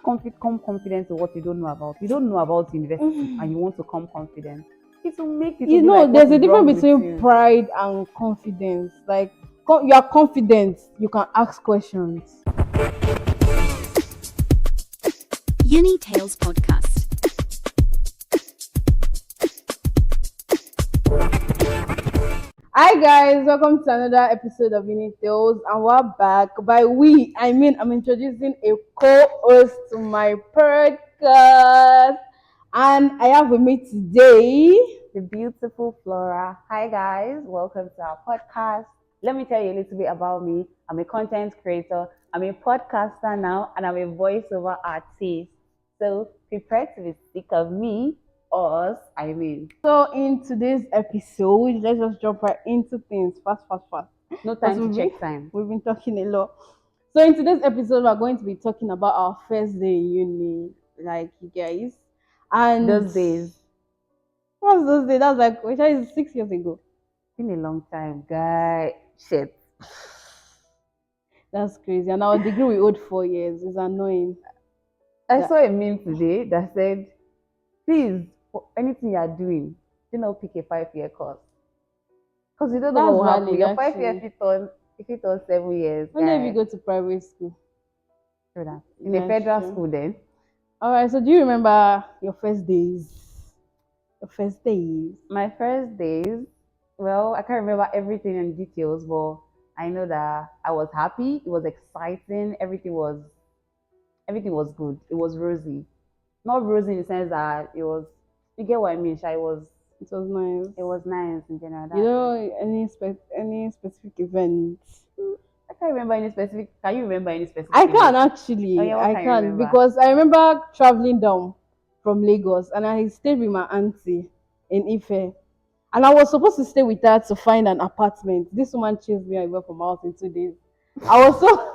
come confident to what you don't know about. You don't know about university and you want to come confident. It will make it. You Be know, like, what there's a is wrong difference with between you? pride and confidence. Like, you are confident, you can ask questions. Uni Tales podcast. Hi guys, welcome to another episode of Uni Tales, and we're back. By we, I mean I'm introducing a co-host to my podcast, and I have with me today The beautiful Flora. Hi guys, welcome to our podcast. Let me tell you a little bit about me. I'm a content creator, I'm a podcaster now, and I'm a voiceover artist. So prepare to be sick of me or us, I mean. So in today's episode, let's just jump right into things fast. No Because time to check time. we've been talking a lot. So in today's episode, we're going to be talking about our first day in uni, like you guys. And Those days, what's those days? That's like which is 6 years ago. been a long time, guy. Shit. That's crazy. And our degree we owed 4 years. It's annoying. I saw a meme today that said, please, for anything you are doing, do not pick a 5-year course. Because you don't know That's what will happen. valid, Your 5 year actually. if it on 7 years. Only if you Guy. go to private school. True that. In a That's federal true. school then. Alright, so do you remember your first days? Your first days. My first days, well, I can't remember everything in details, but I know that I was happy. It was exciting. Everything was good. It was rosy. Not rosy in the sense that it was. You get what I mean? Sha? It was nice. It was nice in general. You know any specific events? I can't remember any specific. Can you remember any specific? I can event? actually. Oh, yeah, what I can you can remember? because I remember traveling down from Lagos and I stayed with my auntie in Ife. And I was supposed to stay with her to find an apartment. This woman chased me away from my house in 2 days. I was so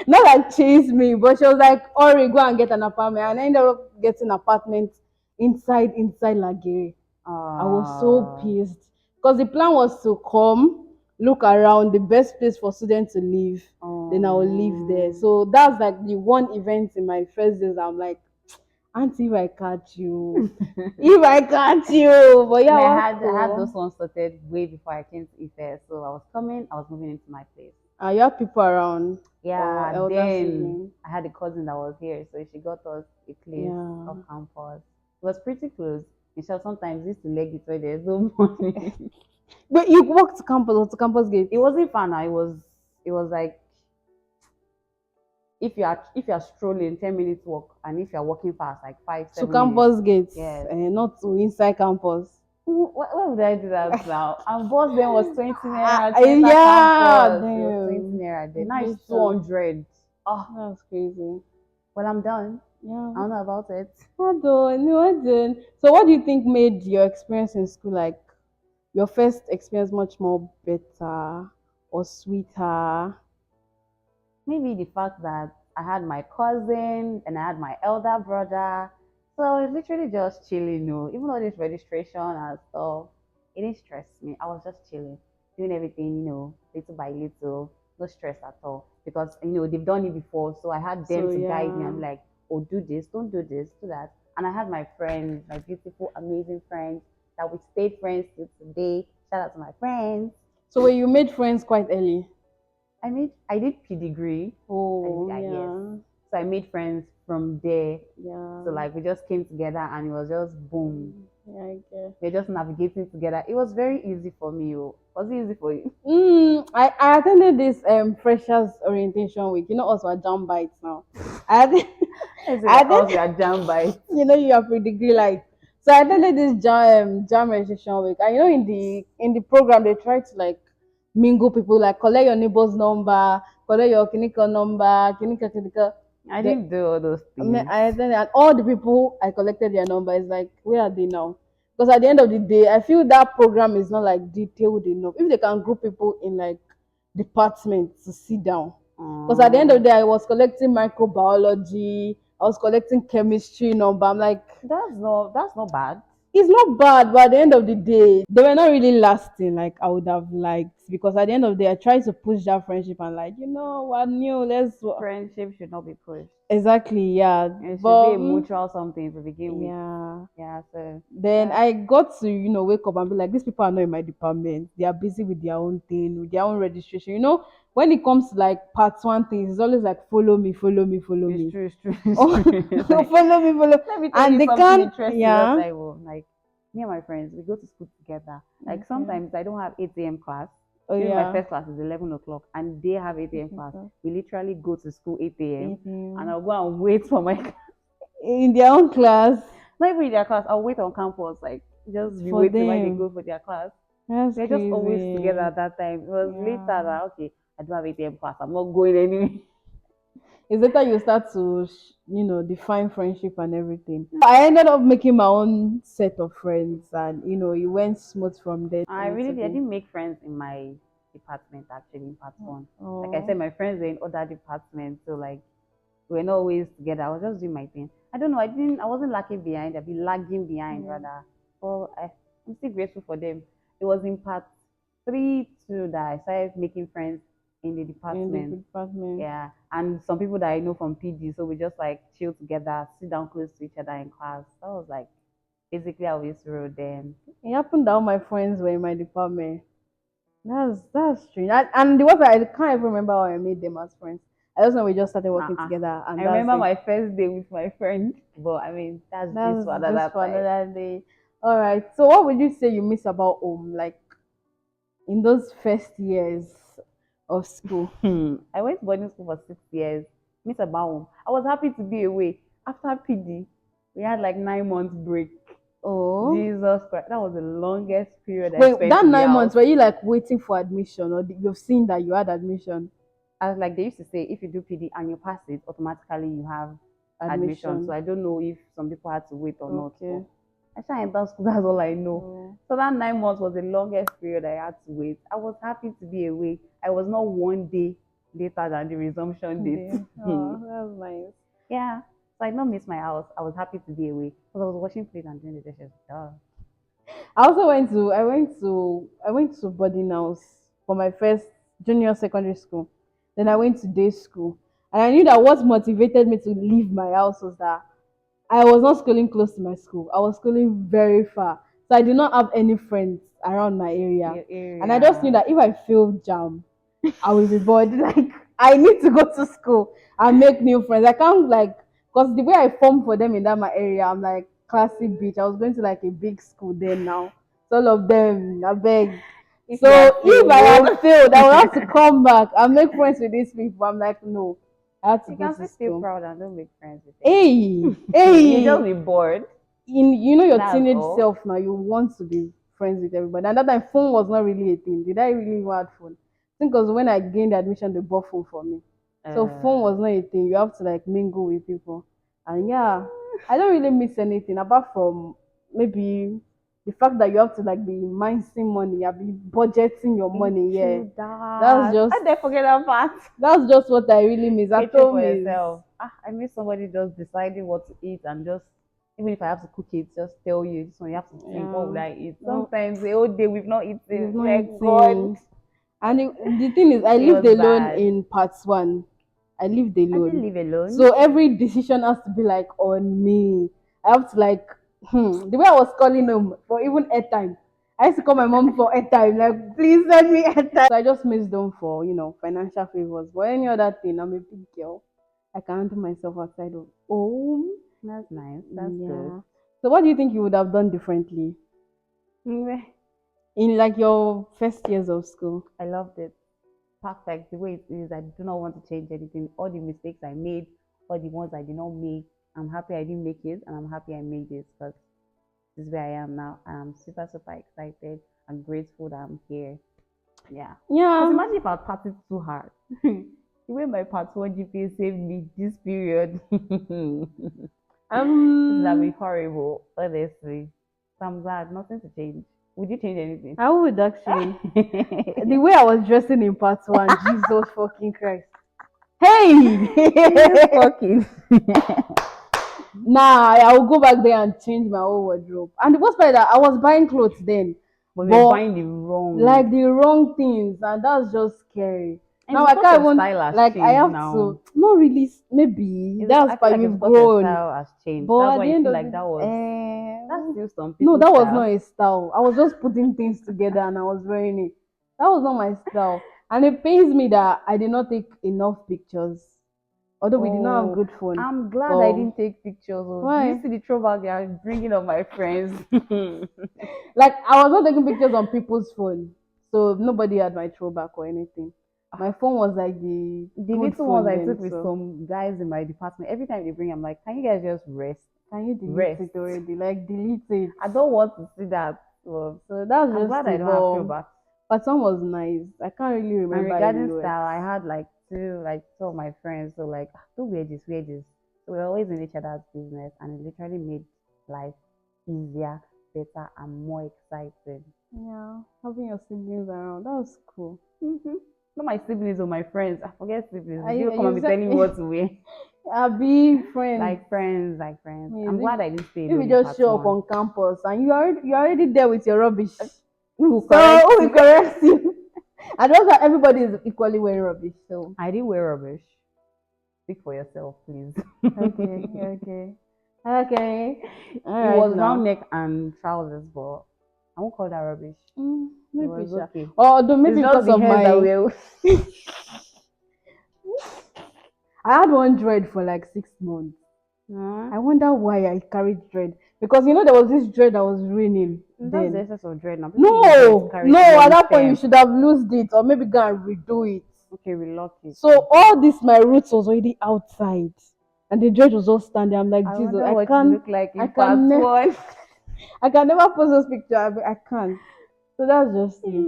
not like chased me, but she was like, "Ori, go and get an apartment." And I ended up getting an apartment inside Lagere. I was so pissed because the plan was to come, look around the best place for students to live. Then I will live there. So that's like the one event in my first days. I'm like, Auntie, if I catch you, if I catch you. But yeah, I had those ones sorted way before I came to Ife. So I was coming, I was moving into my place. You have people around. Yeah, elder then sibling. I had a cousin that was here, so she got us a place Yeah. off campus. It was pretty close. In short, sometimes we used to leg it where there's no money. But you walked to campus or to campus gate? It wasn't fun. It was like if you are strolling 10 minutes walk, and if you are walking fast like 5 To 7 campus minutes. gate, Yes. not to inside campus. Why would I do that now? And boss then was 20 naira. Yeah, Campus. It was 20 damn. naira there. Now it's Inflation. 200. Oh, That's crazy. well, I'm done. I Yeah. don't know about it. Well done. So what do you think made your experience in school, like your first experience, much more better or sweeter? Maybe the fact that I had my cousin and I had my elder brother. So I was literally just chilling, even though this registration and stuff, it didn't stress me. I was just chilling, doing everything, little by little, no stress at all. Because they've done it before. So I had them So, to guide me. yeah. I'm like, oh, do this, don't do this, do that. And I had my friends, my beautiful, amazing friends that we stayed friends till today. Shout out to my friends. So where you made friends quite early. I did pedigree. Oh, Yes. yeah. So I made friends from there. Yeah. So like we just came together and it was just boom. Yeah, I guess. We're just navigating together. It was very easy for me. Was it easy for you? I attended this freshers orientation week. You know, us were jam bites now. I attended, I thought you are jam by. you are pre-degree like. So I attended this jam registration week. And in the program they try to like mingle people, like collect your neighbor's number, collect your clinical number, clinical. I didn't do all those things. I attended, and all the people I collected their number is like, where are they now? Because at the end of the day, I feel that program is not like detailed enough. If they can group people in like departments to sit down. Because at the end of the day, I was collecting microbiology, I was collecting chemistry number. I'm like, that's not bad. it's not bad, but at the end of the day, they were not really lasting like I would have liked. because at the end of the day, I try to push that friendship and like, what new? Let's Friendship should not be pushed. exactly, yeah. It should be But a mutual something to begin with. yeah. Yeah, so Then yeah. I got to, wake up and be like, these people are not in my department. They are busy with their own thing, with their own registration. When it comes to like part one things, it's always like follow me, follow me, follow It's me. true, it's true, it's Oh, true. It's like, follow me, follow. let me tell And you they something can't, interesting that yeah. I will like me and my friends, we go to school together. Like Okay. sometimes I don't have 8 a.m. class. Oh, Maybe my yeah. first class is 11 o'clock and they have 8 a.m. class. Okay. We literally go to school 8 a.m. 8 and a.m. I'll go and wait for my In their own class. not even in their class, I'll wait on campus, like just be For waiting while they them. go for their class. That's We're just always together crazy. at that time. It was later Yeah. that okay, I do have 8 a.m. class, I'm not going anywhere. It's later you start to, define friendship and everything. I ended up making my own set of friends, and it went smooth from there. I really did. I didn't make friends in my department actually in part one. Like I Oh, said, my friends were in other departments, so like we're not always together. I was just doing my thing. I don't know. I wasn't lacking behind. I'd be lagging behind yeah. rather. Well, I'm still grateful for them. It was in part three too that I started making friends in the In the department. department. Yeah, and some people that I know from PD, so we just like chill together, sit down close to each other in class. That was like basically how we used to roll then. It happened that all my friends were in my department. That's strange. And the worst part, I can't even remember how I made them as friends. I just know we just started working Uh-uh. together, I and that's remember it. my first day with my friend, but I mean that's this That's for just another for time. another day. All right. So, what would you say you miss about home, like in those first years of school? I went to boarding school for 6 years. Miss about home. I was happy to be away. After PD, we had like 9 months break. Oh, Jesus Christ, that was the longest period I wait, spent that in the 9 months, house. were you like waiting for admission, or you've seen that you had admission? I was like, they used to say, if you do PD and you pass it, automatically you have admission. So Admission. I don't know if some people had to wait or not. But Okay. I shall enter school, that's all I know. Oh, So that 9 months was the longest period I had to wait. I was happy to be away. I was not one day later than the resumption date. there. Oh, that's nice. Yeah. So I did not miss my house. I was happy to be away because I was washing plates and doing the dishes. Duh. I also went to boarding house for my first junior secondary school. Then I went to day school. And I knew that what motivated me to leave my house was that I was not schooling close to my school. I was schooling very far. So I did not have any friends around my area. Your And I just knew area. that if I failed jam, I will be bored. Like I need to go to school and make new friends. I can't like because the way I formed for them in that my area, I'm like classic beach. I was going to like a big school then now. So all of them, I beg. If So you had if I failed, had failed, I would have to come back and make friends with these people. I'm like, no, I have to you go can to still feel school. proud and don't make friends with them. Hey, You just hey, be bored. in your That's teenage all. self now, you want to be friends with everybody. And that time, phone was not really a thing. Did I really want phone? I think it was when I gained admission, they bought phone for me. So phone Uh, was not a thing. You have to like mingle with people. And yeah, I don't really miss anything apart from maybe the fact that you have to like be minding money, you be budgeting your it's money. Yeah, true that's that. just I did forget that part. what I really miss. At Catering home for is yourself. I miss somebody just deciding what to eat and just even if I have to cook it, just tell you this one you have to think what would yeah. I eat. No, Sometimes the whole day we've not you've eaten. not Like God, eaten. And the thing is, I it lived was alone bad. in part one. I lived I didn't alone. live alone. So every decision has to be like on me. I have to like, the way I was calling home for even airtime. I used to call my mom for airtime, like, please send me airtime. So I just missed them for, financial favors. But any other thing, I'm a big girl. I can handle myself outside of home. That's nice. That's good. Yeah. So what do you think you would have done differently Anyway, in like your first years of school? I loved it. Perfect the way it is. I do not want to change anything. All the mistakes I made, all the ones I did not make, I'm happy I didn't make it, and I'm happy I made it because this is where I am now. And I'm super, super excited and grateful that I'm here. Yeah. Because Yeah. imagine if I partied too hard. The way my part one GPA saved me this period. This would have been Um, horrible, honestly. So I'm glad nothing to change. Would you change anything? I would actually. The way I was dressing in part one, Jesus fucking Christ. Hey! Jesus fucking. Nah, I will go back there and change my whole wardrobe. And the worst part is that I was buying clothes then. But we're but buying the wrong. like the wrong things, and that's just scary. And Now it's I because can't your even style has like I changed have now. to not really maybe It's that's I feel why like it's we've because your grown. style has changed. But That's at why the you end feel of like the that's still some no, people's that was not style. a style. I was just putting things together and I was wearing it. That was not my style. And it pains me that I did not take enough pictures. Although we did not have Oh, good phone. I'm glad I But didn't take pictures. Oh, do you why? see the throwback they are bringing up my friends? Like I was not taking pictures on people's phone. So nobody had my throwback or anything. My phone was like the The good little ones phone I then. took with So some guys in my department, every time they bring, I'm like, can you guys just rest? can you delete Rest. it already? Like delete it. I don't want to see that. Well, So that's I'm just glad I it. don't have But throwback. Patron was nice. I can't really And remember a regarding lot. style, I had like two of my friends. So like, don't wear this, wear this. So we're always in each other's business, and it literally made life easier, better, and more exciting. Yeah, having your siblings around, that was cool. Not my siblings or my friends. I forget siblings. I You come and you be telling me said what to wear. be friends. Like friends, like friends. Yes, I'm glad I didn't stay if alone you in just part show up one. on campus and you're already there with your rubbish. Who will So correct who will you? correct you? And also everybody is equally wearing rubbish. So I didn't wear rubbish. Speak for yourself, please. okay, okay. Okay. All It right was round now. neck and trousers, but I won't call that rubbish. It Maybe was sure. okay. Although It's maybe just because the of hairs that my were. I had one dread for like 6 months. Huh? I wonder why I carried dread. Because there was this dread that was raining That's the then. essence of dread now. People use dread to No, carry no, it at long that point you term. should have loosed it or maybe go and redo it. Okay, we lock it. So all this my roots was already outside. And the dread was all standing. I'm like, I Jesus, wonder what you look like I in part can ne- one. I can never post those pictures. I can't. So that's just it.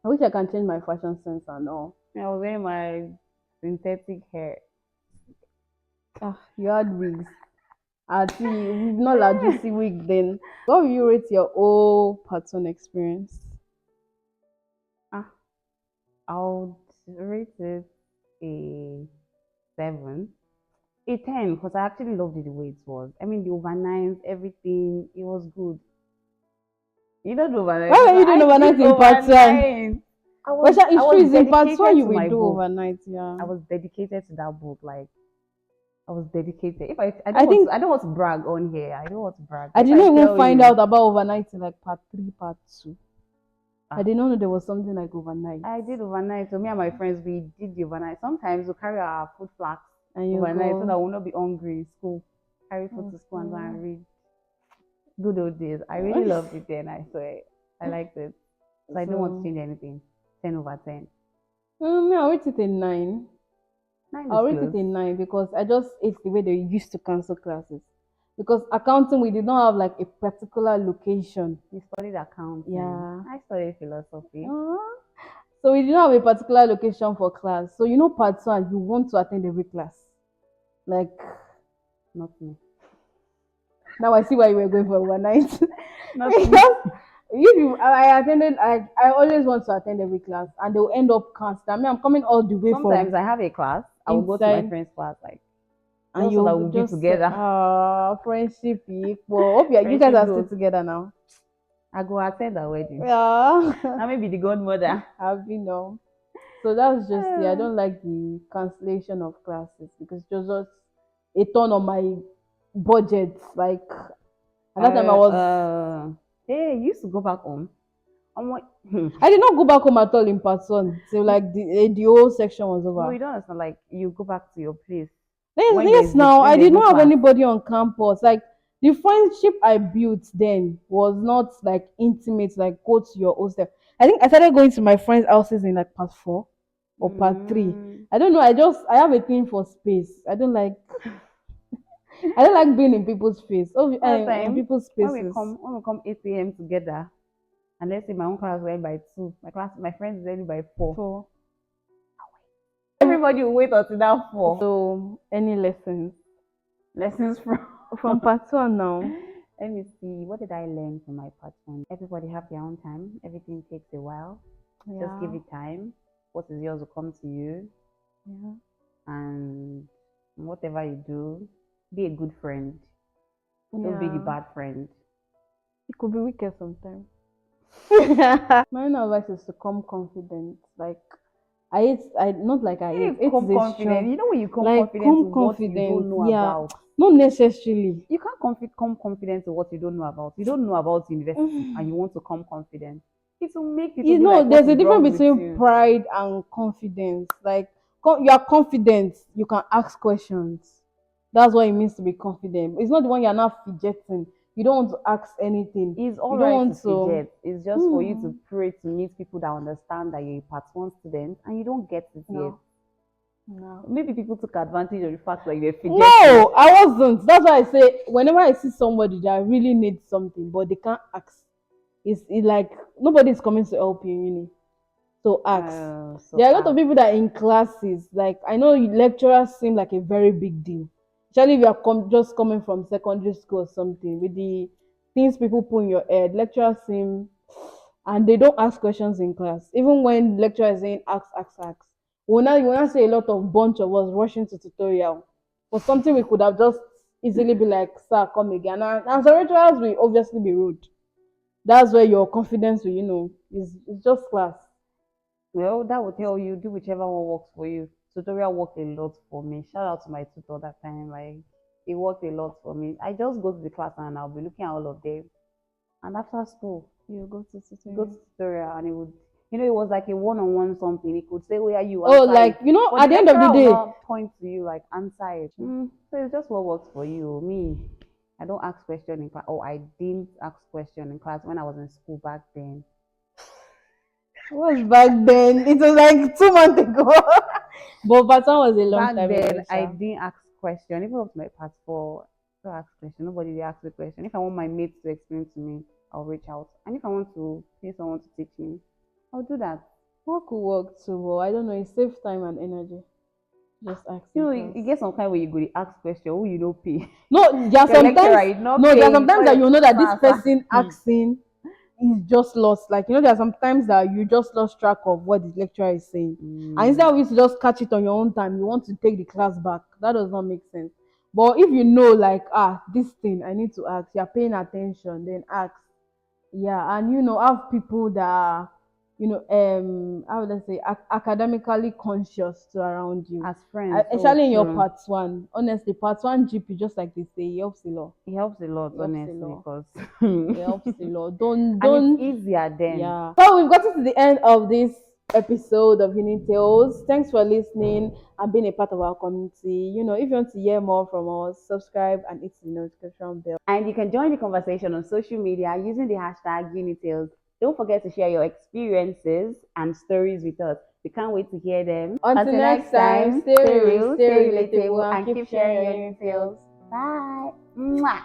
I wish I can change my fashion sense and all. I was wearing my synthetic hair. Ah, you had wigs. I see we've not like juicy wig then. What will you rate your whole pattern experience? Ah, I would rate it a 7. A 10 because I actually loved it the way it was. I mean, the overnights, everything, it was good. You don't do overnight. Why were you doing I overnight did in part one? overnight. Well, sha, I it's true, was it's in part one dedicated you to will my do book. overnight, yeah. I was dedicated to that book. Like I was dedicated. If I I don't want think to, I don't want to brag on here. I don't want to brag. I But if did I not even tell find you, out about overnight in like part three, part two. I ah, did not know there was something like overnight. I did overnight. So me and my friends, we did the overnight. Sometimes we carry our food flasks And you overnight so go, that we'll not be hungry in school. Carry food to school and go okay. and read. Good old days. I really loved it then. I swear. I liked it. So I don't want to So, change anything. 10/10. me, I'll rate it a 9. 9 is I'll rate it close. a 9 because I just hate the way they used to cancel classes. Because accounting, we did not have like a particular location. You studied accounting. Yeah. I studied philosophy. So we did not have a particular location for class. So part one, you want to attend every class. Like Not me. now I see why you were going for overnight. Not me. Because I always want to attend every class and they'll end up canceling. I mean, I'm coming all the way from Sometimes I have a class. I will go to my inside friend's class, like and just so that you we'll be just together. friendship equal. Hope you guys Friendship are still goals. together now. I go attend the wedding. Yeah. I may be the godmother. Have been know. So that's just it. I Uh, don't like the cancellation of classes because it was just a turn on my budget. Like at that time I was hey, you used to go back home. I'm like, I did not go back home at all in part one till like the whole section was no, over. you don't understand. Like, you go back to your place Yes, yes, now when I there's did no not have class. anybody on campus. Like the friendship I built then was not like intimate, like go to your hostel. I think I started going to my friends' houses in like part four or part three. Mm. I don't know. I have a thing for space. I don't like being in people's face. Oh, That in time people's spaces. when we come 8 a.m. together, and let's say my own class went by 2, my friends is ending by 4. So Everybody will wait until that 4. so any lessons Lessons from. from part one now? Let me see. What did I learn from my part one? Everybody have their own time. Everything takes a while. Just give Yeah, it time. What is yours will come to you. yeah. And whatever you do, be a good friend. Don't be the Yeah. bad friend. It could be wicked sometimes. My own advice is to come confident. Like I not like I You hate. need to It is come a confident. strong. You know when you come Like confident to come what you confident. don't know Yeah, about. not necessarily. You can't come confident to what you don't know about. You don't know about university and you want to come confident. It will make people You be know, like, what there's a is wrong difference with between you? pride and confidence. Like you are confident, you can ask questions. That's what it means to be confident. It's not the one you're not fidgeting. You don't want to ask anything. It's all You don't right to want to. fidget. It's just for you to Hmm, pray to meet people that understand that you're a part one student and you don't get it yet. no, no. Maybe people took advantage of the fact that you're fidgeting. No, I wasn't. That's why I say whenever I see somebody that really needs something but they can't ask, it's like nobody's coming to help you in uni. So ask. So There are a lot of ask. people that in classes, like I know lecturers seem like a very big deal. Especially if you are just coming from secondary school or something, with the things people put in your head, lecturers seem, and they don't ask questions in class. Even when lecturer is saying ask, ask, ask. We will not see a lot of bunch of us rushing to tutorial for something we could have just easily be like, sir, come again. And some lecturers will obviously be rude. That's where your confidence will, is just class. Well, that will tell you do whichever one works for you. Tutorial worked a lot for me. Shout out to my tutor that time. Like it worked a lot for me. I just go to the class and I'll be looking at all of them. And after school, You go to go to tutorial. tutorial and it would it was like a one-on-one something. It could say where you Oh, answer like it. But at the the end of the lecturer will day, not point to you like answer it. So it's just what works for you. Me, I don't ask question in class. Oh, I didn't ask question in class when I was in school back then. it was back then. It was like 2 months ago. But Baton was a long Back time ago, then, I Sha. didn't ask question. Even up to my part four, I don't ask question. Nobody will ask the question. If I want my mates to explain to me, I'll reach out. And if I want to pay someone to teach me, I'll do that. What could work too? But I don't know. It saves time and energy. Just asking class. You get some kind where you go to ask question who you know pay. No, there are The lecturer sometimes. is not No, there are paying sometimes before that you you know that this answer. person asking is just lost. Like there are sometimes that you just lost track of what the lecturer is saying, and instead Mm. of you to just catch it on your own time, you want to take the class back. That does not make sense. But if you know, like, this thing I need to ask, you're paying attention, then ask. Yeah, and have people that are, how would I say, academically conscious to around you. As friends, so Especially in your true. part one. Honestly, part one GP, just like they say, it helps a lot. It helps a lot, It helps a honestly, lot. because It helps a and lot. Don't it's don't easier then. Yeah. So we've gotten to the end of this episode of Uni Tales. Thanks for listening and being a part of our community. If you want to hear more from us, subscribe and hit the notification bell. And you can join the conversation on social media using the hashtag UniTales. Don't forget to share your experiences and stories with us. We can't wait to hear them. Until Until next next time, time, stay stay real, real, stay stay relatable, relatable, and and keep keep sharing sharing your your Uni Tales. UniTales. Bye. Mwah.